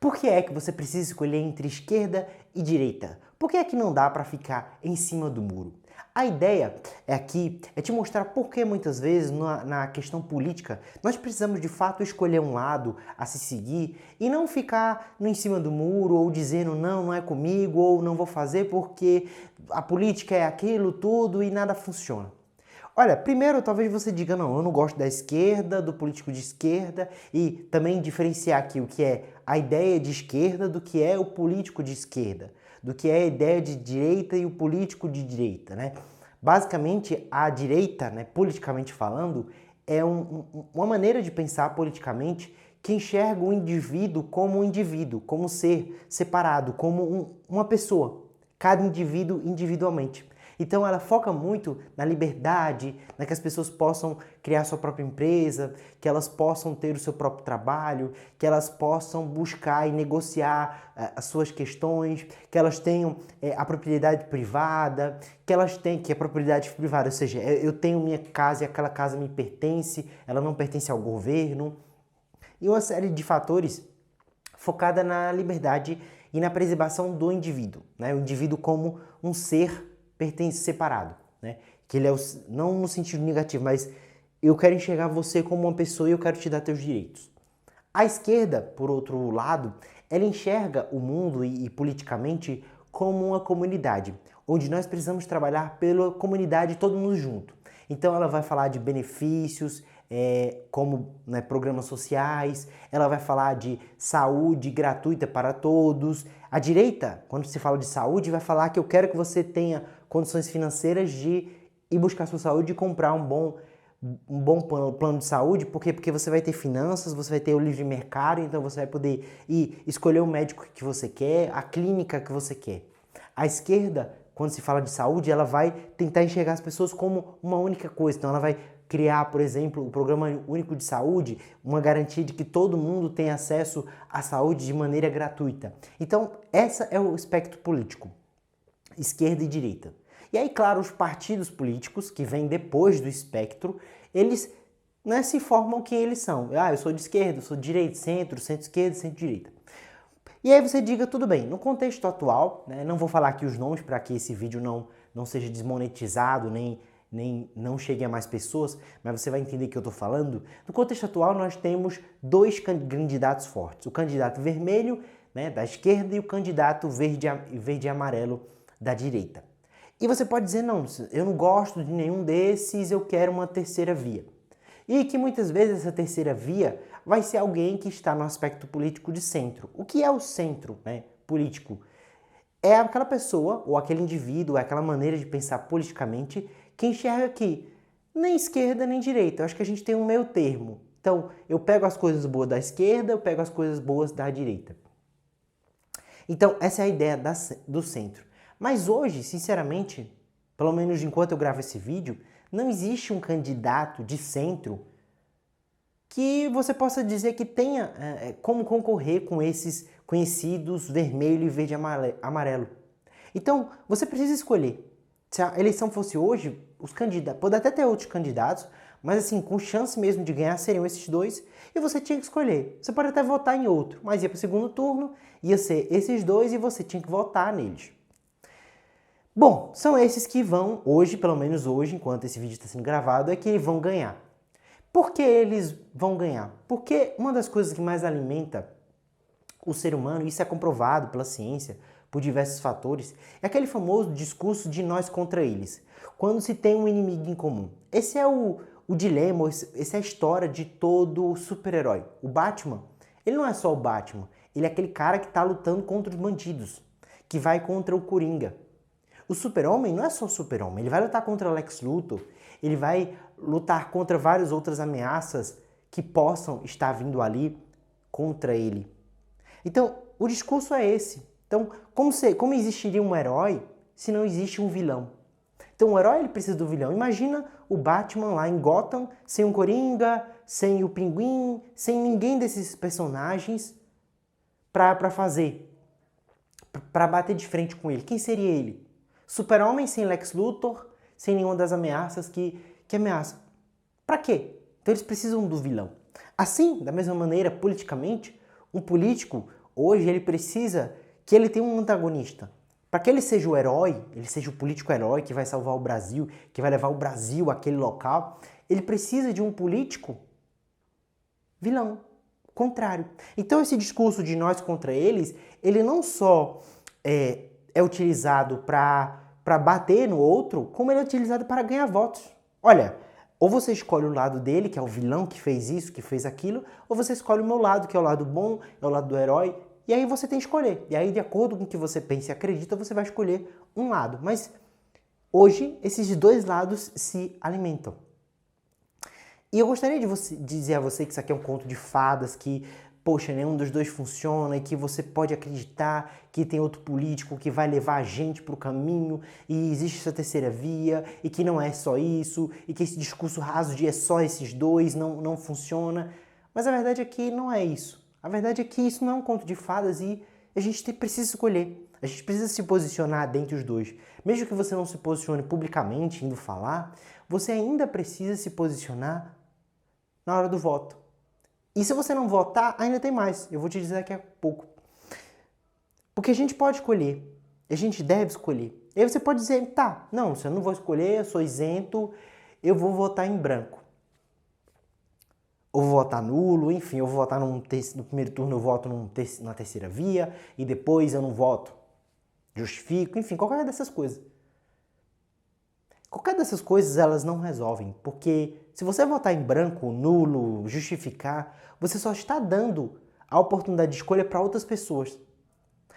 Por que é que você precisa escolher entre esquerda e direita? Por que é que não dá para ficar em cima do muro? A ideia aqui é te mostrar por que muitas vezes na questão política nós precisamos de fato escolher um lado a se seguir e não ficar no em cima do muro ou dizendo não é comigo ou não vou fazer porque a política é aquilo tudo e nada funciona. Olha, primeiro talvez você diga, não, eu não gosto da esquerda, do político de esquerda, e também diferenciar aqui o que é a ideia de esquerda do que é o político de esquerda, do que é a ideia de direita e o político de direita, né? Basicamente, a direita, né, politicamente falando, é uma maneira de pensar politicamente que enxerga o indivíduo, como ser separado, como uma pessoa, cada indivíduo individualmente. Então ela foca muito na liberdade, na que as pessoas possam criar sua própria empresa, que elas possam ter o seu próprio trabalho, que elas possam buscar e negociar as suas questões, que elas tenham a propriedade privada, que a propriedade privada, ou seja, eu tenho minha casa e aquela casa me pertence, ela não pertence ao governo, e uma série de fatores focada na liberdade e na preservação do indivíduo, né? O indivíduo como um ser separado, né? Que ele é não no sentido negativo, mas eu quero enxergar você como uma pessoa e eu quero te dar teus direitos. A esquerda, por outro lado, ela enxerga o mundo e politicamente como uma comunidade, onde nós precisamos trabalhar pela comunidade todo mundo junto. Então ela vai falar de benefícios, como, né, programas sociais, ela vai falar de saúde gratuita para todos. A direita, quando se fala de saúde, vai falar que eu quero que você tenha condições financeiras de ir buscar sua saúde e comprar um bom plano de saúde. Por quê? Porque você vai ter finanças, você vai ter o livre mercado, então você vai poder ir escolher o médico que você quer, a clínica que você quer. A esquerda, quando se fala de saúde, ela vai tentar enxergar as pessoas como uma única coisa. Então ela vai criar, por exemplo, o Programa Único de Saúde, uma garantia de que todo mundo tem acesso à saúde de maneira gratuita. Então, esse é o espectro político, esquerda e direita. E aí, claro, os partidos políticos, que vêm depois do espectro, eles, né, se formam quem eles são. Ah, eu sou de esquerda, eu sou de direita, centro-esquerda, centro-direita. E aí você diga, tudo bem, no contexto atual, né, não vou falar aqui os nomes para que esse vídeo não seja desmonetizado, nem não chegue a mais pessoas, mas você vai entender o que eu estou falando. No contexto atual, nós temos dois candidatos fortes. O candidato vermelho, né, da esquerda, e o candidato verde e amarelo da direita. E você pode dizer, não, eu não gosto de nenhum desses, eu quero uma terceira via. E que muitas vezes essa terceira via vai ser alguém que está no aspecto político de centro. O que é o centro, né, político? É aquela pessoa, ou aquele indivíduo, é aquela maneira de pensar politicamente que enxerga que nem esquerda nem direita. Eu acho que a gente tem um meio termo. Então, eu pego as coisas boas da esquerda, eu pego as coisas boas da direita. Então, essa é a ideia do centro. Mas hoje, sinceramente, pelo menos enquanto eu gravo esse vídeo, não existe um candidato de centro que você possa dizer que tenha como concorrer com esses conhecidos vermelho e verde e amarelo. Então, você precisa escolher. Se a eleição fosse hoje, os candidatos, pode até ter outros candidatos, mas assim, com chance mesmo de ganhar seriam esses dois, e você tinha que escolher. Você pode até votar em outro, mas ia para o segundo turno, ia ser esses dois e você tinha que votar neles. Bom, são esses que vão, hoje, pelo menos hoje, enquanto esse vídeo está sendo gravado, é que vão ganhar. Por que eles vão ganhar? Porque uma das coisas que mais alimenta o ser humano, e isso é comprovado pela ciência, por diversos fatores, é aquele famoso discurso de nós contra eles. Quando se tem um inimigo em comum. Esse é o dilema, essa é a história de todo super-herói. O Batman, ele não é só o Batman, ele é aquele cara que está lutando contra os bandidos, que vai contra o Coringa. O Super-Homem não é só o Super-Homem, ele vai lutar contra o Lex Luthor, ele vai lutar contra várias outras ameaças que possam estar vindo ali contra ele. Então, o discurso é esse. Então, como existiria um herói se não existe um vilão? Então, o herói ele precisa do vilão. Imagina o Batman lá em Gotham, sem o Coringa, sem o Pinguim, sem ninguém desses personagens para bater de frente com ele. Quem seria ele? Super-Homem sem Lex Luthor, sem nenhuma das ameaças que ameaçam. Para quê? Então eles precisam do vilão. Assim, da mesma maneira, politicamente, um político hoje ele precisa que ele tenha um antagonista. Para que ele seja o herói, ele seja o político herói que vai salvar o Brasil, que vai levar o Brasil àquele local, ele precisa de um político vilão, contrário. Então esse discurso de nós contra eles, ele não só é utilizado para bater no outro, como ele é utilizado para ganhar votos. Olha, ou você escolhe o lado dele, que é o vilão que fez isso, que fez aquilo, ou você escolhe o meu lado, que é o lado bom, é o lado do herói, e aí você tem que escolher. E aí, de acordo com o que você pensa e acredita, você vai escolher um lado. Mas hoje, esses dois lados se alimentam. E eu gostaria de dizer a você que isso aqui é um conto de fadas, que, poxa, nenhum dos dois funciona e que você pode acreditar que tem outro político que vai levar a gente para o caminho e existe essa terceira via e que não é só isso e que esse discurso raso de é só esses dois não funciona. Mas a verdade é que não é isso. A verdade é que isso não é um conto de fadas e a gente precisa escolher. A gente precisa se posicionar dentre os dois. Mesmo que você não se posicione publicamente, indo falar, você ainda precisa se posicionar na hora do voto. E se você não votar, ainda tem mais. Eu vou te dizer daqui a pouco. Porque a gente pode escolher. A gente deve escolher. E aí você pode dizer, tá, não, se eu não vou escolher, eu sou isento, eu vou votar em branco. Ou vou votar nulo, enfim, eu vou votar no primeiro turno, eu voto na terceira via, e depois eu não voto. Justifico, enfim, qualquer dessas coisas. Qualquer dessas coisas, elas não resolvem, porque se você votar em branco, nulo, justificar, você só está dando a oportunidade de escolha para outras pessoas.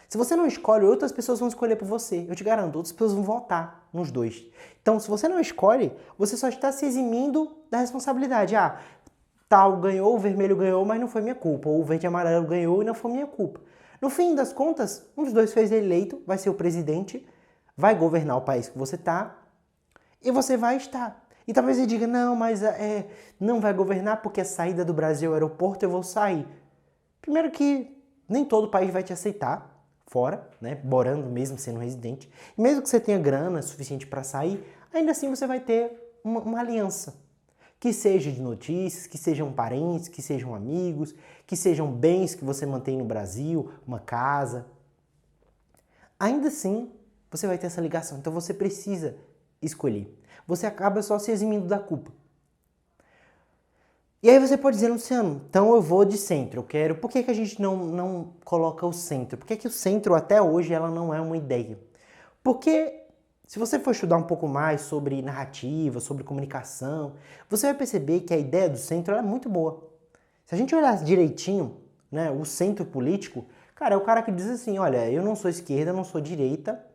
Se você não escolhe, outras pessoas vão escolher por você. Eu te garanto, outras pessoas vão votar nos dois. Então, se você não escolhe, você só está se eximindo da responsabilidade. Ah, tal ganhou, o vermelho ganhou, mas não foi minha culpa. Ou o verde e amarelo ganhou e não foi minha culpa. No fim das contas, um dos dois fez eleito, vai ser o presidente, vai governar o país que você está, e você vai estar. E talvez ele diga, não, mas não vai governar porque a saída do Brasil é o aeroporto, eu vou sair. Primeiro que nem todo país vai te aceitar fora, né, morando mesmo sendo residente. E mesmo que você tenha grana suficiente para sair, ainda assim você vai ter uma aliança. Que seja de notícias, que sejam parentes, que sejam amigos, que sejam bens que você mantém no Brasil, uma casa. Ainda assim, você vai ter essa ligação. Então você precisa escolher. Você acaba só se eximindo da culpa. E aí você pode dizer, Luciano, então eu vou de centro, eu quero... Por que a gente não coloca o centro? Por que o centro até hoje ela não é uma ideia? Porque se você for estudar um pouco mais sobre narrativa, sobre comunicação, você vai perceber que a ideia do centro é muito boa. Se a gente olhar direitinho, né, o centro político, cara, é o cara que diz assim, olha, eu não sou esquerda, eu não sou direita,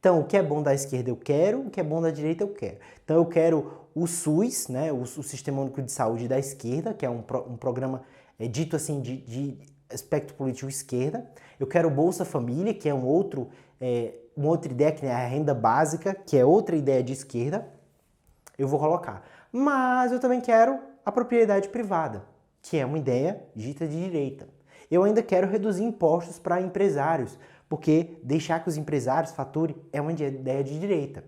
então o que é bom da esquerda eu quero, o que é bom da direita eu quero. Então eu quero o SUS, né, o Sistema Único de Saúde da esquerda, que é um programa dito assim de aspecto político esquerda. Eu quero o Bolsa Família, que é uma outra ideia, que é a renda básica, que é outra ideia de esquerda. Eu vou colocar. Mas eu também quero a propriedade privada, que é uma ideia dita de direita. Eu ainda quero reduzir impostos para empresários, porque deixar que os empresários faturem é uma ideia de direita.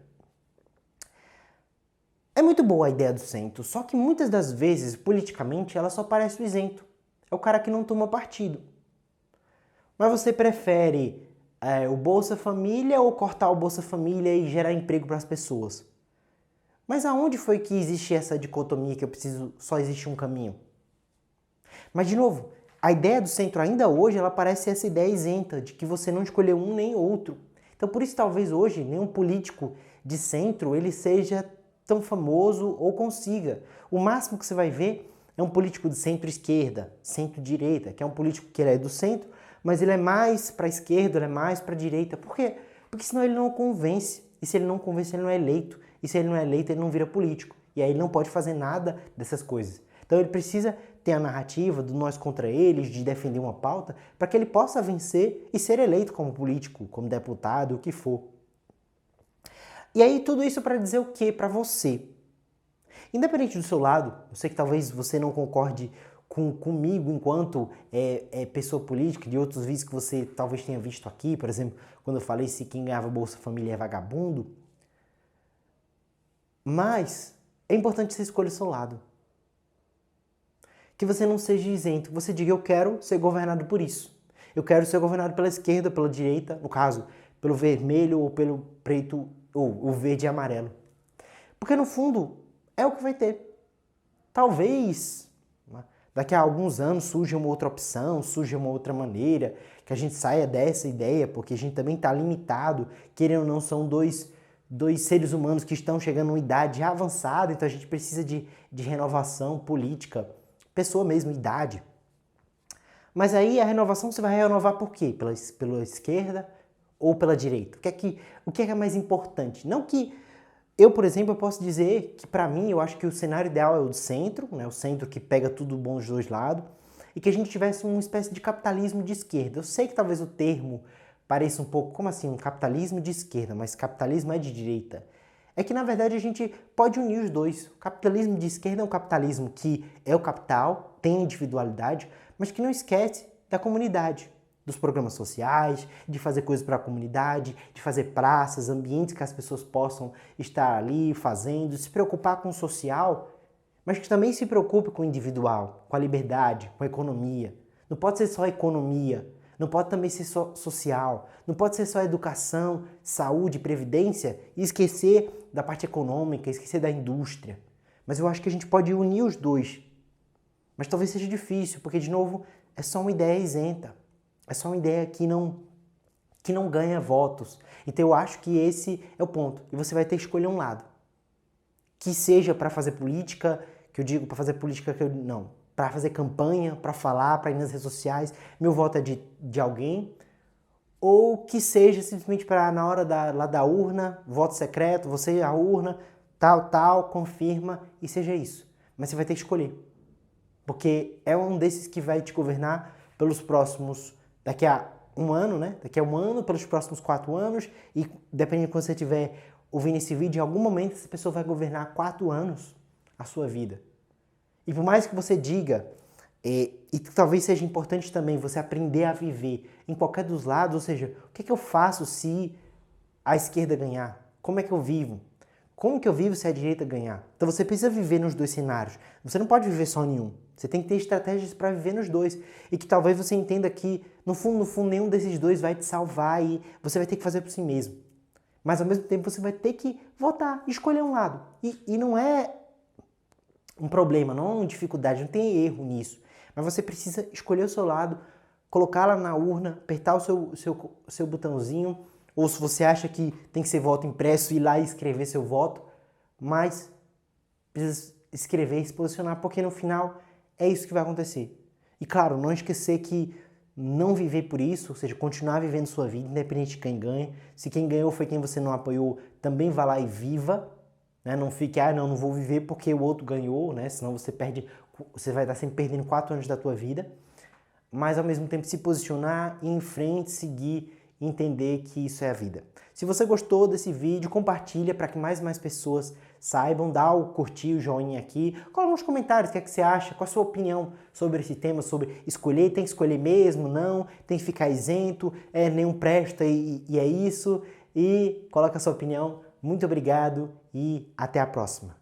É muito boa a ideia do centro, só que muitas das vezes, politicamente, ela só parece o isento. É o cara que não toma partido. Mas você prefere o Bolsa Família ou cortar o Bolsa Família e gerar emprego para as pessoas? Mas aonde foi que existe essa dicotomia que só existe um caminho? Mas, de novo, a ideia do centro ainda hoje, ela parece essa ideia isenta, de que você não escolheu um nem outro. Então, por isso, talvez hoje, nenhum político de centro, ele seja tão famoso ou consiga. O máximo que você vai ver é um político de centro-esquerda, centro-direita, que é um político que ele é do centro, mas ele é mais para a esquerda, ele é mais para a direita. Por quê? Porque senão ele não convence. E se ele não convence, ele não é eleito. E se ele não é eleito, ele não vira político. E aí ele não pode fazer nada dessas coisas. Então ele precisa ter a narrativa do nós contra eles, de defender uma pauta, para que ele possa vencer e ser eleito como político, como deputado, o que for. E aí tudo isso para dizer o quê para você? Independente do seu lado, eu sei que talvez você não concorde comigo enquanto pessoa política, de outros vídeos que você talvez tenha visto aqui, por exemplo, quando eu falei se quem ganhava Bolsa Família é vagabundo. Mas é importante que você escolha o seu lado. Que você não seja isento, que você diga, eu quero ser governado por isso. Eu quero ser governado pela esquerda, pela direita, no caso, pelo vermelho ou pelo preto, ou o verde e amarelo. Porque no fundo, é o que vai ter. Talvez daqui a alguns anos surja uma outra opção, surja uma outra maneira, que a gente saia dessa ideia, porque a gente também está limitado, querendo ou não, são dois seres humanos que estão chegando a uma idade avançada, então a gente precisa de renovação política, pessoa mesmo, idade. Mas aí a renovação você vai renovar por quê? Pela esquerda ou pela direita? O que é mais importante? Não que eu, por exemplo, eu posso dizer que para mim, eu acho que o cenário ideal é o do centro, né? O centro que pega tudo bom dos dois lados, e que a gente tivesse uma espécie de capitalismo de esquerda. Eu sei que talvez o termo pareça um pouco, como assim, um capitalismo de esquerda, mas capitalismo é de direita. É que, na verdade, a gente pode unir os dois. O capitalismo de esquerda é um capitalismo que é o capital, tem individualidade, mas que não esquece da comunidade, dos programas sociais, de fazer coisas para a comunidade, de fazer praças, ambientes que as pessoas possam estar ali fazendo, se preocupar com o social, mas que também se preocupe com o individual, com a liberdade, com a economia. Não pode ser só economia, não pode também ser só social, não pode ser só educação, saúde, previdência e esquecer da parte econômica, esquecer da indústria. Mas eu acho que a gente pode unir os dois. Mas talvez seja difícil, porque, de novo, é só uma ideia isenta. É só uma ideia que não ganha votos. Então eu acho que esse é o ponto. E você vai ter que escolher um lado. Que seja para fazer política, que eu digo para fazer política, não. Para fazer campanha, para falar, para ir nas redes sociais, meu voto é de alguém. Ou que seja simplesmente para na hora lá da urna, voto secreto, você a urna, tal, confirma e seja isso. Mas você vai ter que escolher. Porque é um desses que vai te governar pelos próximos, daqui a um ano, né? Daqui a um ano, pelos próximos 4 anos, e dependendo de quando você estiver ouvindo esse vídeo, em algum momento essa pessoa vai governar 4 anos a sua vida. E por mais que você diga, e talvez seja importante também você aprender a viver em qualquer dos lados, ou seja, o que eu faço se a esquerda ganhar? Como é que eu vivo? Como que eu vivo se a direita ganhar? Então você precisa viver nos dois cenários. Você não pode viver só em um. Você tem que ter estratégias para viver nos dois. E que talvez você entenda que, no fundo, nenhum desses dois vai te salvar e você vai ter que fazer por si mesmo. Mas ao mesmo tempo você vai ter que votar, escolher um lado. E não é um problema, não é uma dificuldade, não tem erro nisso. Mas você precisa escolher o seu lado, colocá-la na urna, apertar o seu botãozinho, ou se você acha que tem que ser voto impresso, ir lá e escrever seu voto, mas precisa escrever e se posicionar, porque no final é isso que vai acontecer. E claro, não esquecer que não viver por isso, ou seja, continuar vivendo sua vida, independente de quem ganha. Se quem ganhou foi quem você não apoiou, também vá lá e viva. Né? Não fique, não vou viver porque o outro ganhou, né? Senão você vai estar sempre perdendo 4 anos da tua vida. Mas ao mesmo tempo se posicionar, ir em frente, seguir, entender que isso é a vida. Se você gostou desse vídeo, compartilha para que mais e mais pessoas saibam, dá o curtir, o joinha aqui, coloca nos comentários o que é que você acha, qual a sua opinião sobre esse tema, sobre escolher, tem que escolher mesmo, não, tem que ficar isento, nenhum presta e é isso, e coloca a sua opinião. Muito obrigado e até a próxima.